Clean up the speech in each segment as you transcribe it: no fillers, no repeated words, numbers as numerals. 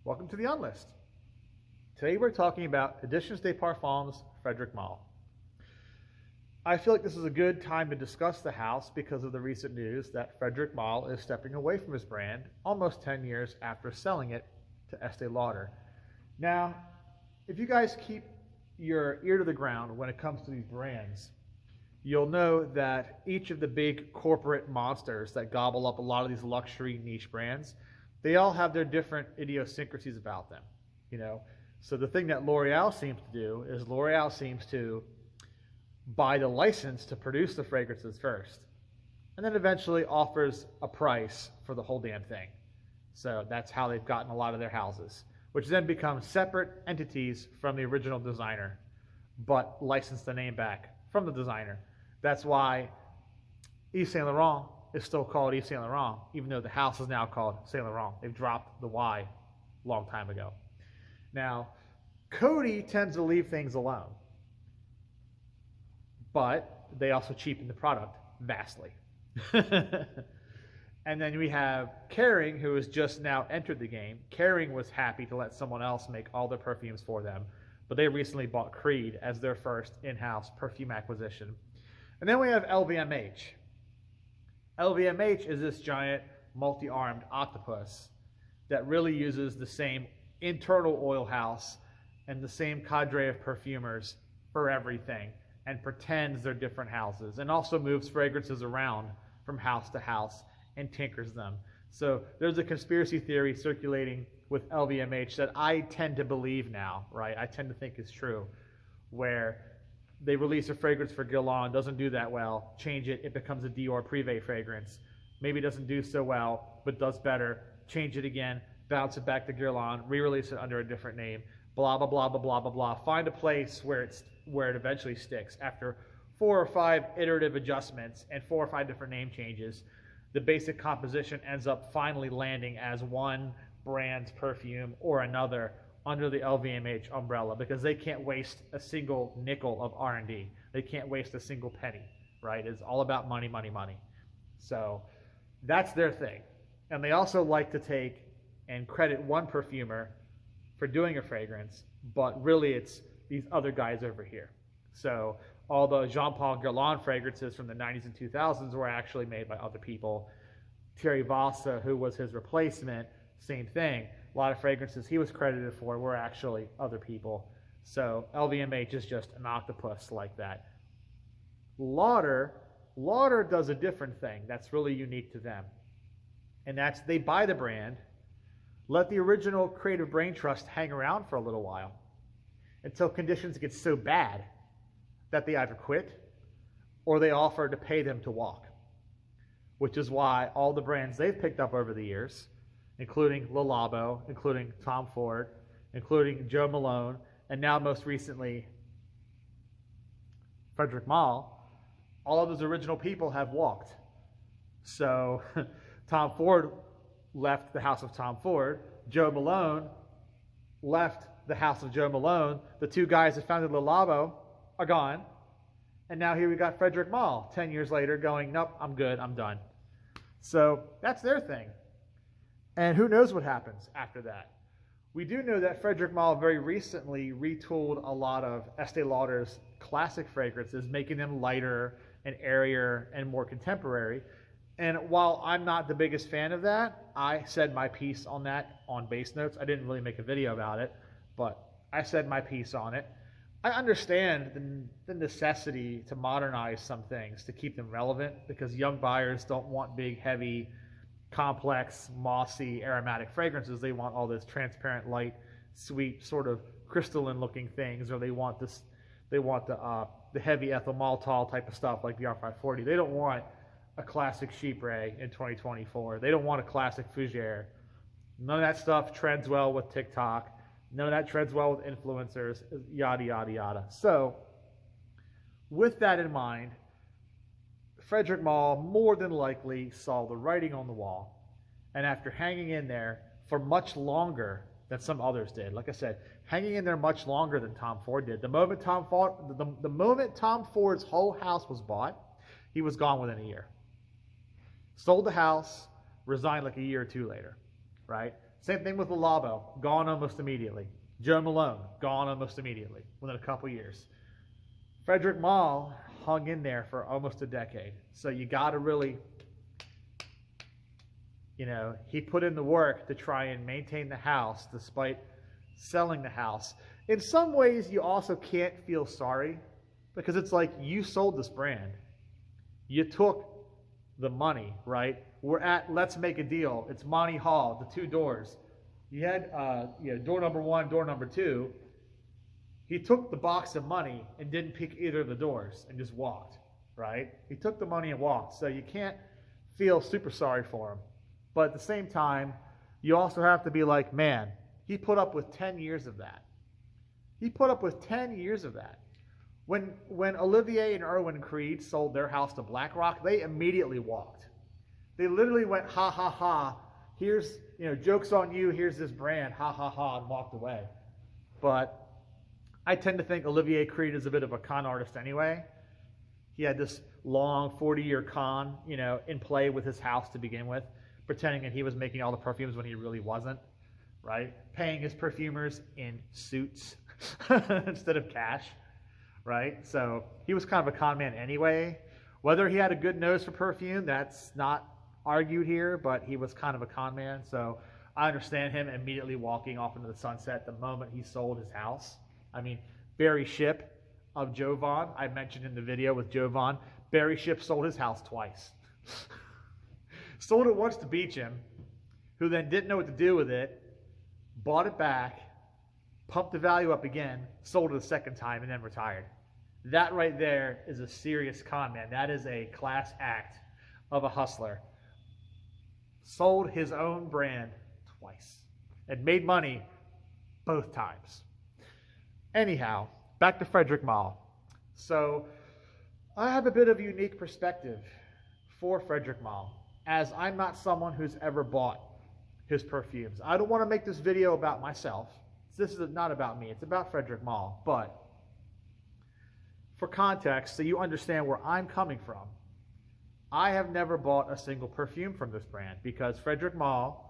Welcome to the Unlist. Today we're talking about Editions des Parfums Frédéric Malle. I feel like this is a good time to discuss the house because of the recent news that Frédéric Malle is stepping away from his brand almost 10 years after selling it to Estee Lauder. Now, if you guys keep your ear to the ground when it comes to these brands, you'll know that each of the big corporate monsters that gobble up a lot of these luxury niche brands, they all have their different idiosyncrasies about them, So the thing that L'Oreal seems to do is L'Oreal seems to buy the license to produce the fragrances first, and then eventually offers a price for the whole damn thing. So that's how they've gotten a lot of their houses, which then become separate entities from the original designer, but license the name back from the designer. That's why Yves Saint Laurent is still called Yves Saint Laurent, even though the house is now called Saint Laurent. They've dropped the Y a long time ago. Now, Coty tends to leave things alone, but they also cheapen the product vastly. And then we have Kering, who has just now entered the game. Kering was happy to let someone else make all their perfumes for them, but they recently bought Creed as their first in-house perfume acquisition. And then we have LVMH. LVMH is this giant multi-armed octopus that really uses the same internal oil house and the same cadre of perfumers for everything and pretends they're different houses, and also moves fragrances around from house to house and tinkers them. So there's a conspiracy theory circulating with LVMH that I tend to believe now, right? I tend to think is true, where they release a fragrance for Guerlain, doesn't do that well, change it, it becomes a Dior Privé fragrance. Maybe doesn't do so well, but does better, change it again, bounce it back to Guerlain, re-release it under a different name, blah, blah, blah, blah, blah, blah, blah. Find a place where it eventually sticks. After 4 or 5 iterative adjustments and 4 or 5 different name changes, the basic composition ends up finally landing as one brand's perfume or another under the LVMH umbrella, because they can't waste a single nickel of R&D. They can't waste a single penny, right? It's all about money, money, money. So that's their thing. And they also like to take and credit one perfumer for doing a fragrance, but really it's these other guys over here. So all the Jean-Paul Guerlain fragrances from the 90s and 2000s were actually made by other people. Thierry Vassa, who was his replacement, same thing. A lot of fragrances he was credited for were actually other people. So LVMH is just an octopus like that. Lauder does a different thing that's really unique to them. And that's they buy the brand, let the original creative brain trust hang around for a little while until conditions get so bad that they either quit or they offer to pay them to walk, which is why all the brands they've picked up over the years, including Le Labo, including Tom Ford, including Joe Malone, and now most recently Frédéric Malle, all of those original people have walked. So Tom Ford left the house of Tom Ford, Joe Malone left the house of Joe Malone, the 2 guys that founded Le Labo are gone, and now here we got Frédéric Malle 10 years later going, nope, I'm good, I'm done. So that's their thing. And who knows what happens after that. We do know that Frédéric Malle very recently retooled a lot of Estee Lauder's classic fragrances, making them lighter and airier and more contemporary. And while I'm not the biggest fan of that, I said my piece on that on Base Notes. I didn't really make a video about it, but I said my piece on it. I understand the necessity to modernize some things to keep them relevant, because young buyers don't want big, heavy, complex, mossy, aromatic fragrances. They want all this transparent, light, sweet, sort of crystalline-looking things, or they want this. They want the heavy ethyl maltol type of stuff like the R540. They don't want a classic Chypre in 2024. They don't want a classic Fougère. None of that stuff trends well with TikTok. None of that trends well with influencers, yada, yada, yada. So with that in mind, Frédéric Malle more than likely saw the writing on the wall, and after hanging in there for much longer than some others did, like I said, hanging in there much longer than Tom Ford did. The moment Tom Ford's whole house was bought, he was gone within a year. Sold the house, resigned like a year or 2 later, right? Same thing with Le Labo, gone almost immediately. Joe Malone, gone almost immediately, within a couple years. Frédéric Malle hung in there for almost a decade. So you got to really, he put in the work to try and maintain the house despite selling the house. In some ways, you also can't feel sorry because it's like you sold this brand. You took the money, right? We're at Let's Make a Deal. It's Monty Hall, the 2 doors. You had door number 1, door number 2. He took the box of money and didn't pick either of the doors and just walked, right? He took the money and walked. So you can't feel super sorry for him. But at the same time, you also have to be like, man, he put up with 10 years of that. He put up with 10 years of that. When Olivier and Erwin Creed sold their house to BlackRock, they immediately walked. They literally went, ha, ha, ha. Here's, joke's on you. Here's this brand, ha, ha, ha, and walked away. But I tend to think Olivier Creed is a bit of a con artist anyway. He had this long 40-year con, in play with his house to begin with, pretending that he was making all the perfumes when he really wasn't, right? Paying his perfumers in suits instead of cash, right? So he was kind of a con man anyway. Whether he had a good nose for perfume, that's not argued here, but he was kind of a con man. So I understand him immediately walking off into the sunset the moment he sold his house. I mean, Barry Shipp of Jovan, I mentioned in the video with Jovan, Barry Shipp sold his house twice. Sold it once to Beecham, who then didn't know what to do with it, bought it back, pumped the value up again, sold it a second time, and then retired. That right there is a serious con man. That is a class act of a hustler. Sold his own brand twice and made money both times. Anyhow, back to Frédéric Malle. So I have a bit of a unique perspective for Frédéric Malle, as I'm not someone who's ever bought his perfumes. I don't want to make this video about myself. This is not about me. It's about Frédéric Malle. But for context, so you understand where I'm coming from, I have never bought a single perfume from this brand because Frédéric Malle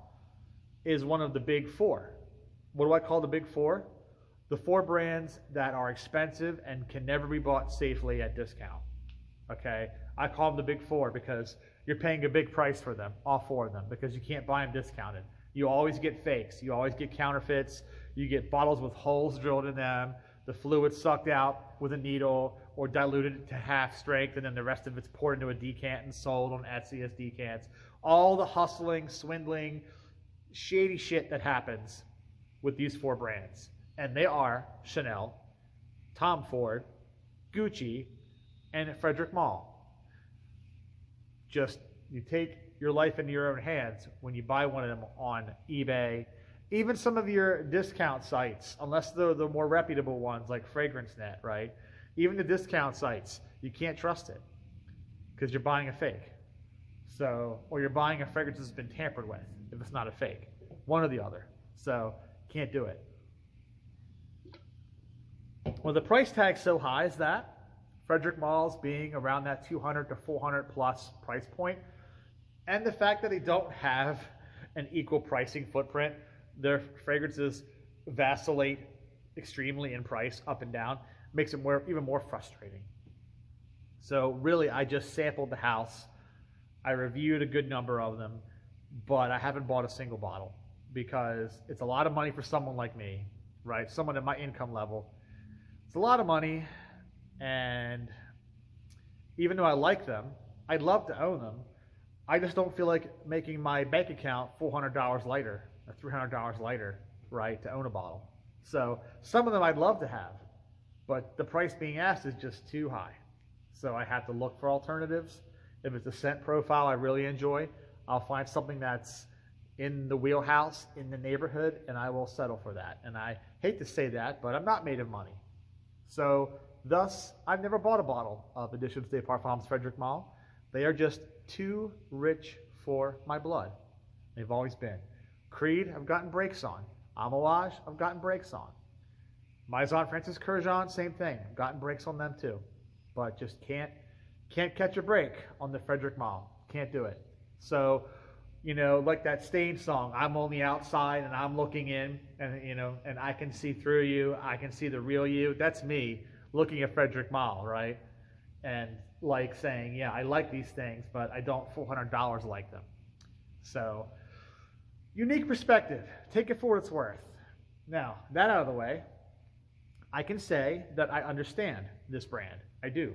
is one of the big 4. What do I call the big 4? The 4 brands that are expensive and can never be bought safely at discount. Okay? I call them the big 4 because you're paying a big price for them, all 4 of them, because you can't buy them discounted. You always get fakes. You always get counterfeits. You get bottles with holes drilled in them, the fluid sucked out with a needle or diluted to half strength, and then the rest of it's poured into a decant and sold on Etsy as decants. All the hustling, swindling, shady shit that happens with these 4 brands. And they are Chanel, Tom Ford, Gucci, and Frédéric Malle. Just, you take your life into your own hands when you buy one of them on eBay, even some of your discount sites, unless they're the more reputable ones like FragranceNet, right? Even the discount sites, you can't trust it because you're buying a fake. So, or you're buying a fragrance that's been tampered with if it's not a fake. One or the other. So, can't do it. Well, the price tag's so high as that, Frédéric Malle's being around that 200 to 400 plus price point, and the fact that they don't have an equal pricing footprint, their fragrances vacillate extremely in price up and down, makes it even more frustrating. So really, I just sampled the house. I reviewed a good number of them, but I haven't bought a single bottle because it's a lot of money for someone like me, right? Someone at my income level. It's a lot of money, and even though I like them, I'd love to own them. I just don't feel like making my bank account $400 lighter or $300 lighter, right, to own a bottle. So some of them I'd love to have, but the price being asked is just too high. So I have to look for alternatives. If it's a scent profile I really enjoy, I'll find something that's in the wheelhouse, in the neighborhood, and I will settle for that. And I hate to say that, but I'm not made of money. So thus, I've never bought a bottle of Editions des Parfums Frédéric Malle. They are just too rich for my blood. They've always been. Creed, I've gotten breaks on. Amouage, I've gotten breaks on. Maison Francis Kurkdjian, same thing. I've gotten breaks on them too. But just can't catch a break on the Frédéric Malle. Can't do it. So like that Stain song, I'm on the outside and I'm looking in, and I can see through you, I can see the real you. That's me looking at Frédéric Malle, right? And like saying, yeah, I like these things, but I don't $400 like them. So, unique perspective. Take it for what it's worth. Now, that out of the way, I can say that I understand this brand. I do.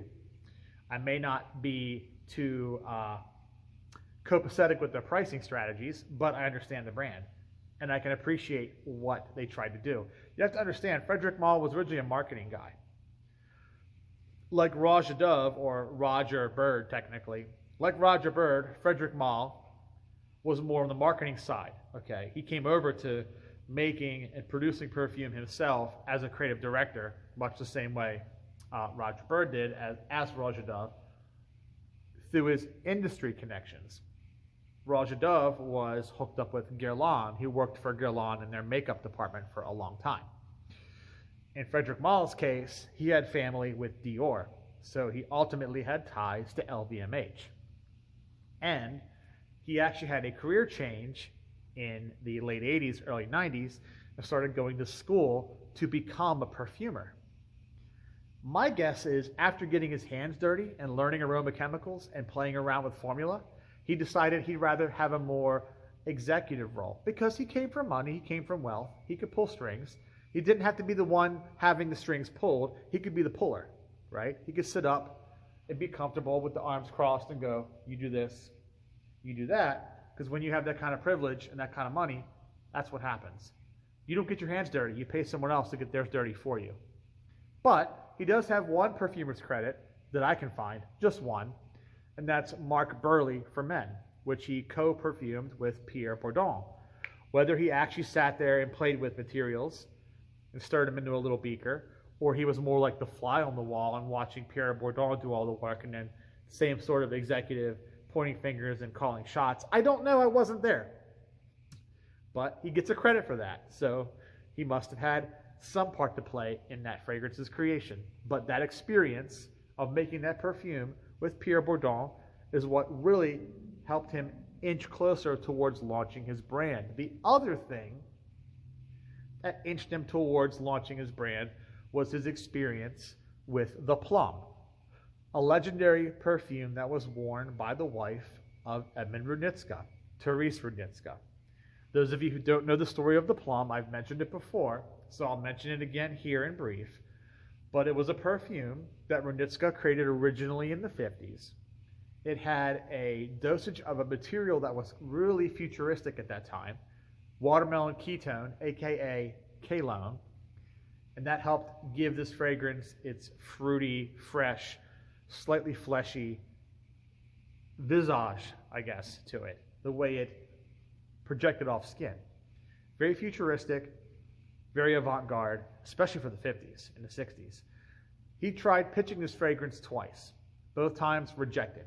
I may not be too copacetic with their pricing strategies, but I understand the brand, and I can appreciate what they tried to do. You have to understand, Frédéric Malle was originally a marketing guy. Like Roger Dove, or Roger Bird technically, like Roger Bird, Frédéric Malle was more on the marketing side. Okay, he came over to making and producing perfume himself as a creative director, much the same way Roger Bird did as Roger Dove, through his industry connections. Roger Dove was hooked up with Guerlain. He worked for Guerlain in their makeup department for a long time. In Frédéric Malle's case, he had family with Dior, so he ultimately had ties to LVMH. And he actually had a career change in the late 80s, early 90s, and started going to school to become a perfumer. My guess is after getting his hands dirty and learning aroma chemicals and playing around with formula, he decided he'd rather have a more executive role because he came from money, he came from wealth, he could pull strings. He didn't have to be the one having the strings pulled, he could be the puller, right? He could sit up and be comfortable with the arms crossed and go, you do this, you do that, because when you have that kind of privilege and that kind of money, that's what happens. You don't get your hands dirty, you pay someone else to get theirs dirty for you. But he does have one perfumer's credit that I can find, just one, and that's Marc Burleigh for men, which he co-perfumed with Pierre Bourdon. Whether he actually sat there and played with materials and stirred them into a little beaker, or he was more like the fly on the wall and watching Pierre Bourdon do all the work and then same sort of executive pointing fingers and calling shots. I don't know, I wasn't there. But he gets a credit for that, so he must have had some part to play in that fragrance's creation. But that experience of making that perfume with Pierre Bourdon is what really helped him inch closer towards launching his brand. The other thing that inched him towards launching his brand was his experience with the Plum, a legendary perfume that was worn by the wife of Edmund Rudnitska, Therese Rudnitska. Those of you who don't know the story of the Plum, I've mentioned it before, so I'll mention it again here in brief. But it was a perfume that Rudnitska created originally in the 50s. It had a dosage of a material that was really futuristic at that time, watermelon ketone, aka Kalone, and that helped give this fragrance its fruity, fresh, slightly fleshy visage, I guess, to it, the way it projected off skin. Very futuristic, very avant-garde, especially for the 50s and the 60s. He tried pitching this fragrance twice. Both times rejected.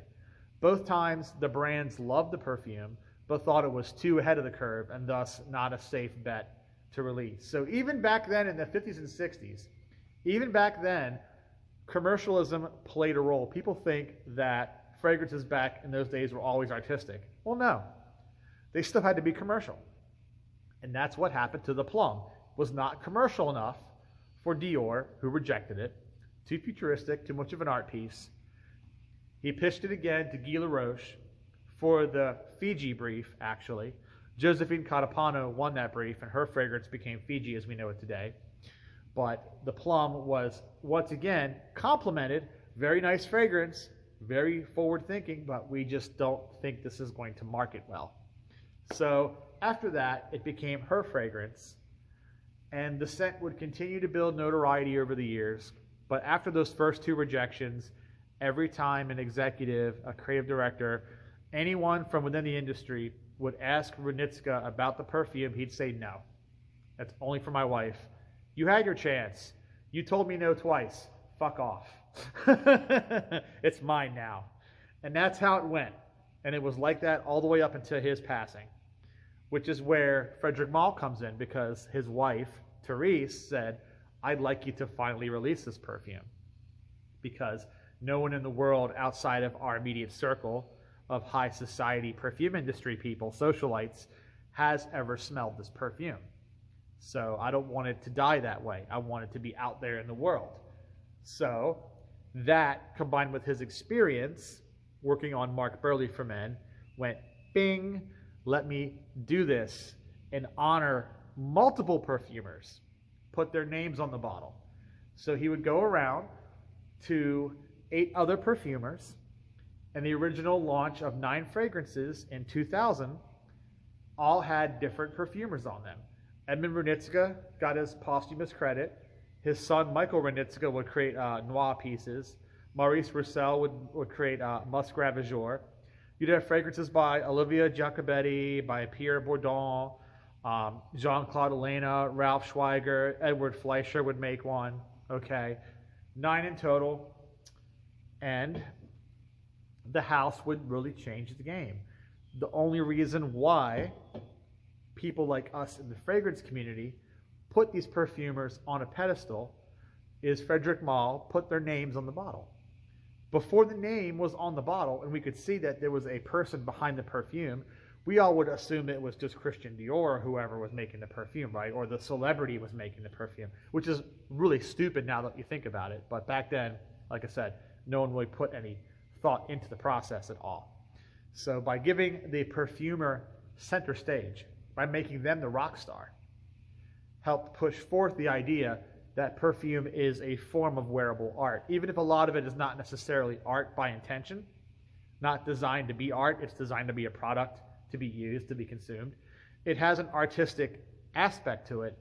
Both times the brands loved the perfume, but thought it was too ahead of the curve and thus not a safe bet to release. So even back then in the 50s and 60s, even back then, commercialism played a role. People think that fragrances back in those days were always artistic. Well, no. They still had to be commercial. And that's what happened to the Plum. It was not commercial enough for Dior, who rejected it. Too futuristic, too much of an art piece. He pitched it again to Guy Laroche for the Fiji brief, actually. Josephine Catapano won that brief, and her fragrance became Fiji as we know it today. But the Plum was, once again, complimented. Very nice fragrance, very forward-thinking, but we just don't think this is going to market well. So after that, it became her fragrance, and the scent would continue to build notoriety over the years. But after those first two rejections, every time an executive, a creative director, anyone from within the industry would ask Rudnitska about the perfume, he'd say no. That's only for my wife. You had your chance. You told me no twice. Fuck off. It's mine now. And that's how it went. And it was like that all the way up until his passing, which is where Frédéric Malle comes in, because his wife, Therese, said, I'd like you to finally release this perfume, because no one in the world outside of our immediate circle of high society perfume industry people, socialites, has ever smelled this perfume. So I don't want it to die that way. I want it to be out there in the world. So that, combined with his experience working on Mark Burley for Men, went bing, let me do this and honor multiple perfumers, put their names on the bottle. So he would go around to 8 other perfumers, and the original launch of 9 fragrances in 2000 all had different perfumers on them. Edmund Runitska got his posthumous credit. His son, Michael Runitska, would create Noir pieces. Maurice Roussel would create Musk Ravageur. You'd have fragrances by Olivia Giacobetti, by Pierre Bourdon, Jean-Claude Elena, Ralph Schweiger, Edward Fleischer would make one. Okay, 9 in total. And the house would really change the game. The only reason why people like us in the fragrance community put these perfumers on a pedestal is Frédéric Malle put their names on the bottle. Before the name was on the bottle and we could see that there was a person behind the perfume, we all would assume it was just Christian Dior or whoever was making the perfume, right? Or the celebrity was making the perfume, which is really stupid now that you think about it. But back then, like I said, no one really put any thought into the process at all. So by giving the perfumer center stage, by making them the rock star, helped push forth the idea that perfume is a form of wearable art. Even if a lot of it is not necessarily art by intention, not designed to be art, it's designed to be a product to be used, to be consumed. It has an artistic aspect to it,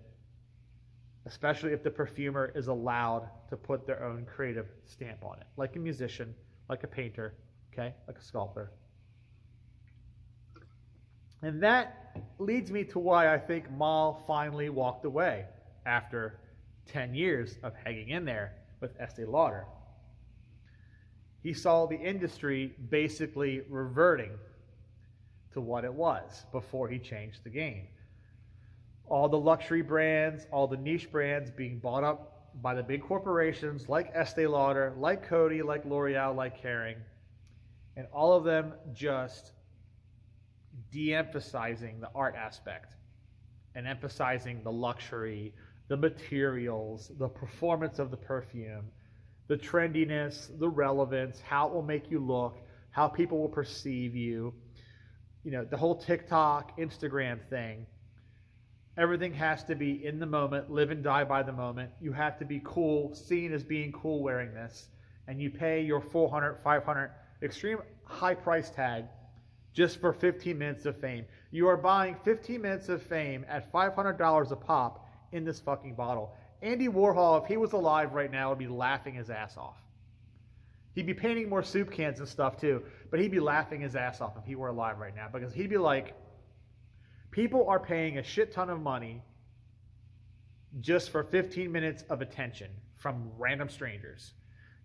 especially if the perfumer is allowed to put their own creative stamp on it, like a musician, like a painter, okay, like a sculptor. And that leads me to why I think Malle finally walked away after 10 years of hanging in there with Estee Lauder. He saw the industry basically reverting to what it was before he changed the game. All the luxury brands, all the niche brands being bought up by the big corporations like Estee Lauder, like Coty, like L'Oreal, like Kering, and all of them just de-emphasizing the art aspect and emphasizing the luxury, the materials, the performance of the perfume, the trendiness, the relevance, how it will make you look, how people will perceive you, you know, the whole TikTok, Instagram thing. Everything has to be in the moment, live and die by the moment. You have to be cool, seen as being cool wearing this, and you pay your $400, $500 extreme high price tag just for 15 minutes of fame. You are buying 15 minutes of fame at $500 a pop in this fucking bottle. Andy Warhol, if he was alive right now, would be laughing his ass off. He'd be painting more soup cans and stuff too, but he'd be laughing his ass off if he were alive right now, because he'd be like, people are paying a shit ton of money just for 15 minutes of attention from random strangers.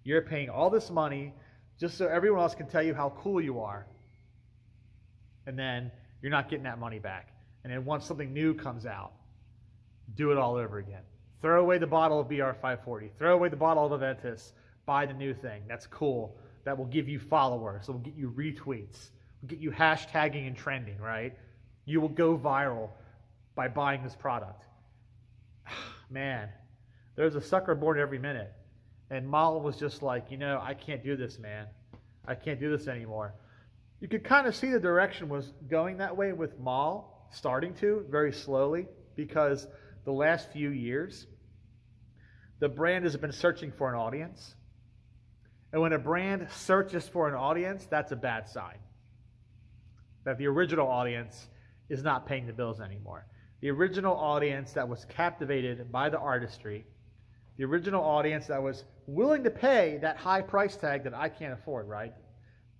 You're paying all this money just so everyone else can tell you how cool you are. And then you're not getting that money back. And then once something new comes out, do it all over again. Throw away the bottle of BR 540. Throw away the bottle of Aventus. Buy the new thing. That's cool. That will give you followers. It will get you retweets. Will get you hashtagging and trending, right? You will go viral by buying this product. Man, there's a sucker born every minute. And Malle was just like, you know, I can't do this, man. I can't do this anymore. You could kind of see the direction was going that way with Malle, starting to, very slowly, because the last few years, the brand has been searching for an audience. And when a brand searches for an audience, that's a bad sign. That the original audience is not paying the bills anymore. The original audience that was captivated by the artistry, the original audience that was willing to pay that high price tag that I can't afford, right?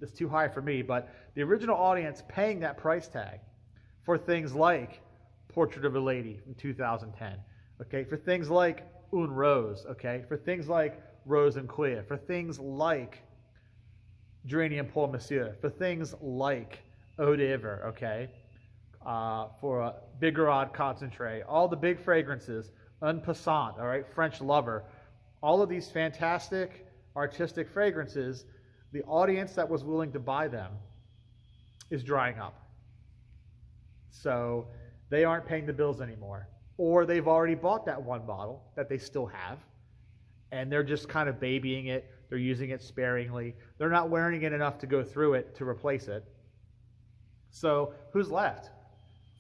It's too high for me, but the original audience paying that price tag for things like Portrait of a Lady from 2010, okay, for things like Une Rose, okay, for things like Rose and Quia, for things like Geranium Pour Monsieur, for things like Eau d'Ivoire, okay, for Bigarade Concentré, all the big fragrances, Un Passant, all right, French Lover, all of these fantastic artistic fragrances, the audience that was willing to buy them is drying up. So they aren't paying the bills anymore. Or they've already bought that one bottle that they still have, and they're just kind of babying it. They're using it sparingly. They're not wearing it enough to go through it to replace it. So who's left?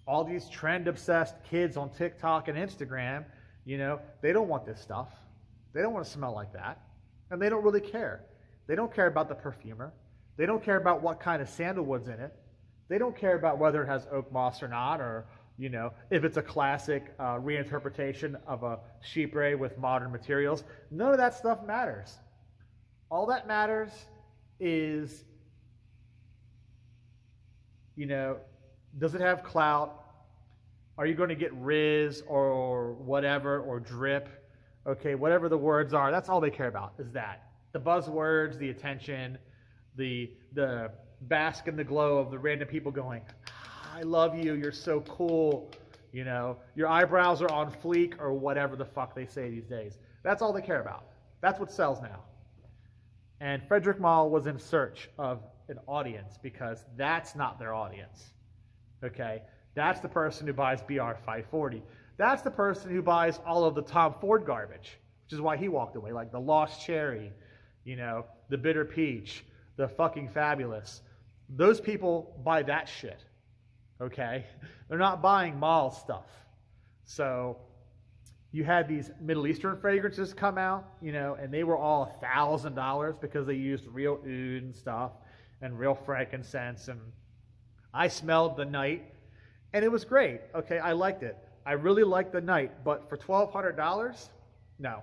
All these trend-obsessed kids on TikTok and Instagram, they don't want this stuff. They don't want to smell like that. And they don't really care. They don't care about the perfumer. They don't care about what kind of sandalwood's in it. They don't care about whether it has oak moss or not, or if it's a classic reinterpretation of a chypre with modern materials. None of that stuff matters. All that matters is, does it have clout? Are you going to get Riz or whatever, or drip? Okay, whatever the words are, that's all they care about, is that. The buzzwords, the attention, the bask in the glow of the random people going, I love you, you're so cool, your eyebrows are on fleek, or whatever the fuck they say these days. That's all they care about. That's what sells now. And Frédéric Malle was in search of an audience, because that's not their audience. Okay? That's the person who buys BR 540. That's the person who buys all of the Tom Ford garbage, which is why he walked away, like the Lost Cherry, the Bitter Peach, the fucking Fabulous. Those people buy that shit. Okay? They're not buying Malle stuff. So you had these Middle Eastern fragrances come out, and they were all $1,000 because they used real oud and stuff and real frankincense. And I smelled the night, and it was great. Okay, I liked it. I really liked the night, but for $1,200, no.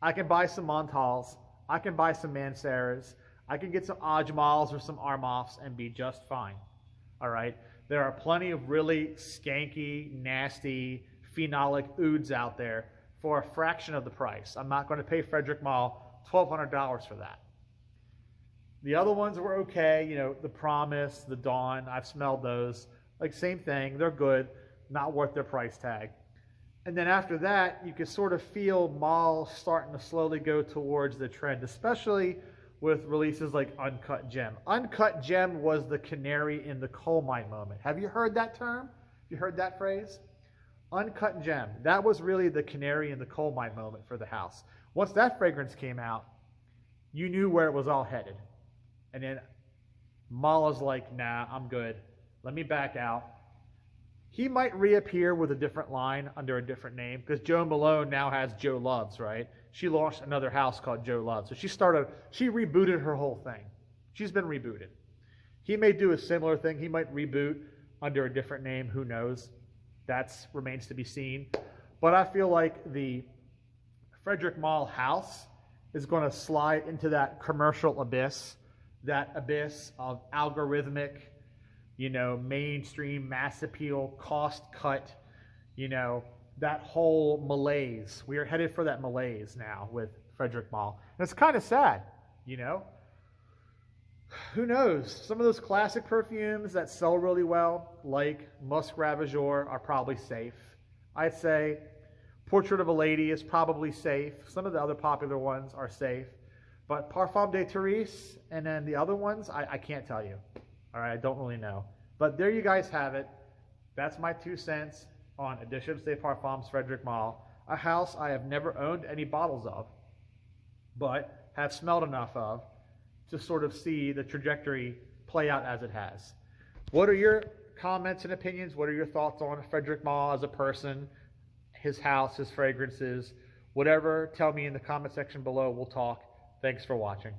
I can buy some Montals. I can buy some Manceras. I can get some Ajmals or some Armafs and be just fine. All right? There are plenty of really skanky, nasty, phenolic ouds out there for a fraction of the price. I'm not going to pay Frédéric Malle $1,200 for that. The other ones were okay. The Promise, the Dawn, I've smelled those. Like, same thing. They're good. Not worth their price tag. And then after that, you could sort of feel Malle starting to slowly go towards the trend, especially with releases like Uncut Gem. Uncut Gem was the canary in the coal mine moment. Have you heard that term? Have you heard that phrase? Uncut Gem. That was really the canary in the coal mine moment for the house. Once that fragrance came out, you knew where it was all headed. And then Malle was like, nah, I'm good. Let me back out. He might reappear with a different line under a different name, because Jo Malone now has Jo Loves, right? She launched another house called Jo Loves. So she rebooted her whole thing. She's been rebooted. He may do a similar thing. He might reboot under a different name. Who knows? That remains to be seen. But I feel like the Frédéric Malle house is going to slide into that commercial abyss, that abyss of algorithmic, mainstream, mass appeal, cost cut, that whole malaise. We are headed for that malaise now with Frédéric Malle. And it's kind of sad, Who knows? Some of those classic perfumes that sell really well, like Musk Ravageur, are probably safe. I'd say Portrait of a Lady is probably safe. Some of the other popular ones are safe. But Parfums de Therese and then the other ones, I can't tell you. All right, I don't really know. But there you guys have it. That's my 2 cents on Editions de Parfums Frédéric Malle, a house I have never owned any bottles of, but have smelled enough of to sort of see the trajectory play out as it has. What are your comments and opinions? What are your thoughts on Frédéric Malle as a person, his house, his fragrances, whatever? Tell me in the comment section below. We'll talk. Thanks for watching.